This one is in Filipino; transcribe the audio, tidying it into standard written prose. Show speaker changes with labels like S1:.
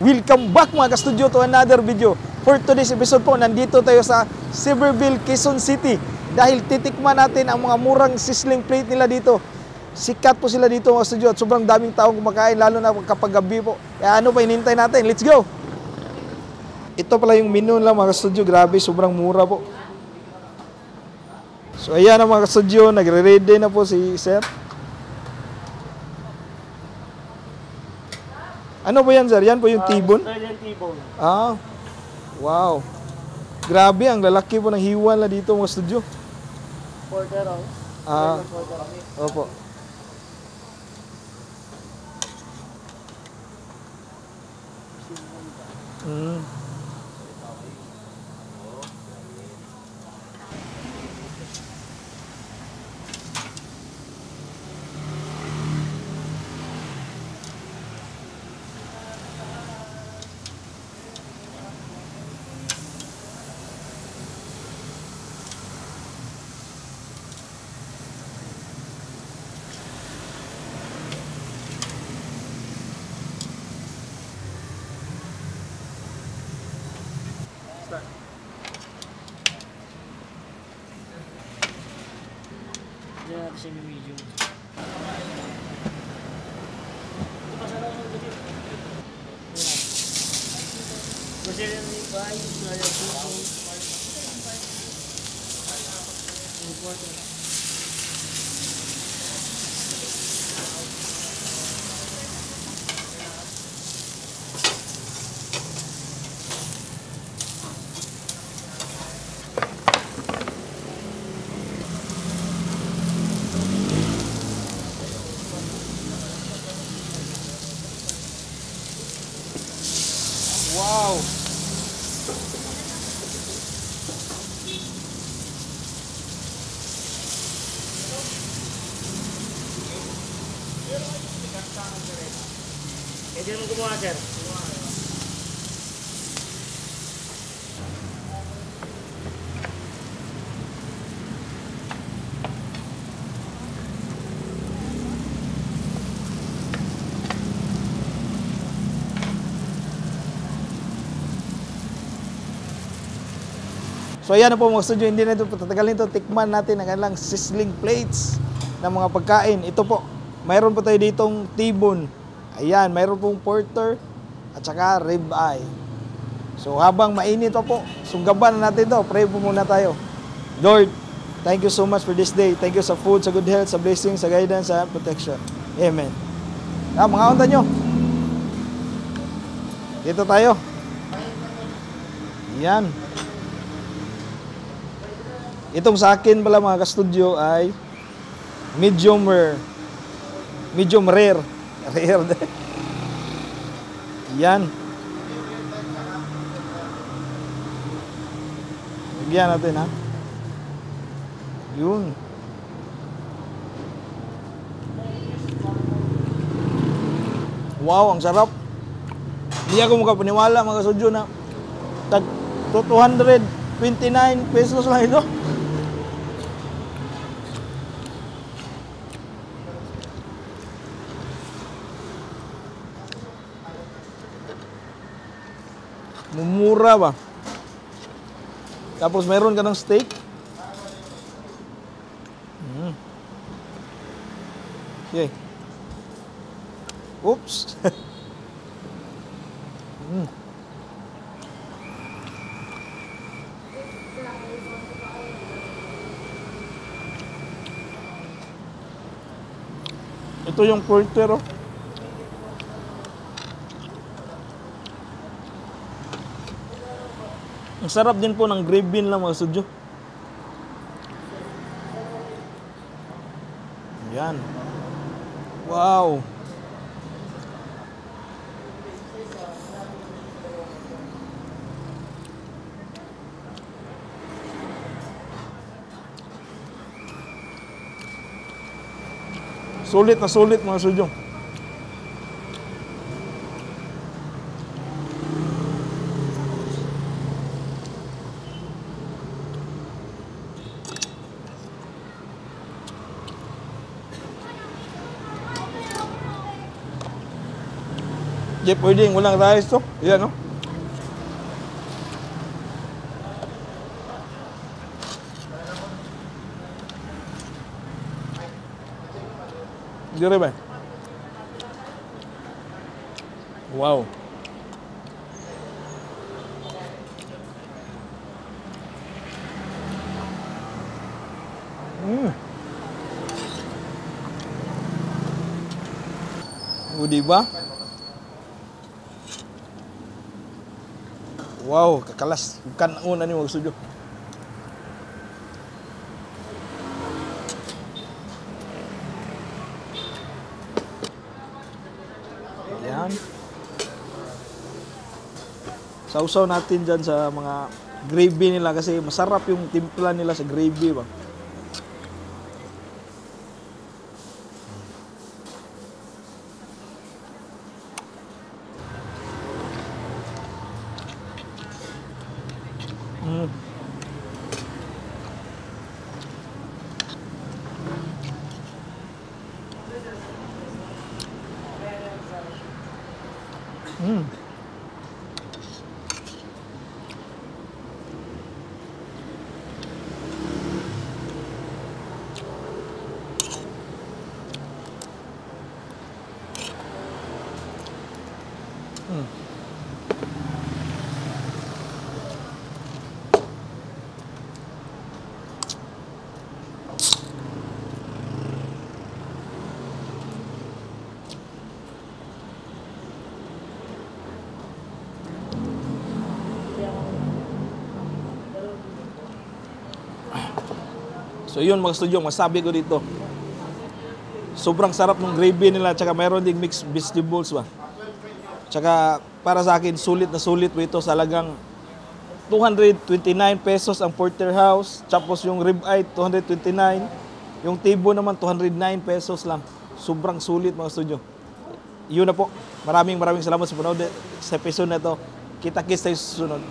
S1: Welcome back mga ka-studio to another video. For today's episode po, nandito tayo sa Silverville, Quezon City. Dahil titikman natin ang mga murang sizzling plate nila dito. Sikat po sila dito mga studio at sobrang daming taong kumakain, lalo na kapag gabi po. Kaya ano pa hinintay natin? Let's go! Ito pala yung menu lang mga ka-studio. Grabe, sobrang mura po. So ayan na mga ka-studio, nagre-ready na po si Sir. Ano po yan, sir? Yan po yung T-bone?
S2: Australian T-bone.
S1: Ah, wow. Grabe, ang lalaki po ng hiwa na dito mga studio.
S2: Quarter ounce.
S1: Ah,
S2: Quarter ounce.
S1: opo. Mm.
S2: Diyan natin siya yung medium. Brazilian ribeye, Australian T-bone. Important.
S1: Wow.
S2: Pwede naman gumawa, sir.
S1: So ayan na po mga studio, hindi na ito patatagalin ito. Tikman natin ang kanilang sizzling plates ng mga pagkain. Ito po, mayroon po tayo ditong T-bone. Ayan, mayroon pong porter at saka ribeye. So habang mainit pa po, sunggaban na natin ito. Pray po muna tayo. Lord, thank you so much for this day. Thank you sa food, sa good health, sa blessing, sa guidance, sa protection. Amen. Mga unta nyo. Dito tayo. Ayan. Itong sa akin pala mga ka-studio ay medium rare. Medium rare. Rare din. Yan. Bigyan natin ha. Yun. Wow, ang sarap. Hindi ako makapaniwala mga ka-studio na tag 229 pesos lang ito. Mumura ba? Tapos meron ka ng steak. Okay. Oops. Ito yung porter, oh. Ang sarap din po ng gravy bean lang mga studio. Yan. Wow. Sulit na sulit mga studio. Di pwedeng walang rice to. Yan, no? Dire ba? Wow. O, diba? Wow, kakalas. Kan una ni magsujo. Yan. Sausaw natin dyan sa mga gravy nila kasi masarap yung timpla nila sa gravy ba. Mm. Mm. Mm. So yun mga studio, masabi ko dito. Sobrang sarap ng gravy nila, tsaka mayroon ding mixed vegetables ba. Tsaka para sa akin, sulit na sulit po ito sa halagang 229 pesos ang porterhouse, tapos yung ribeye 229, yung tibo naman 209 pesos lang. Sobrang sulit mga studio. Yun na po. Maraming salamat sa panood sa episode na ito. Kita-kits tayo sa susunod.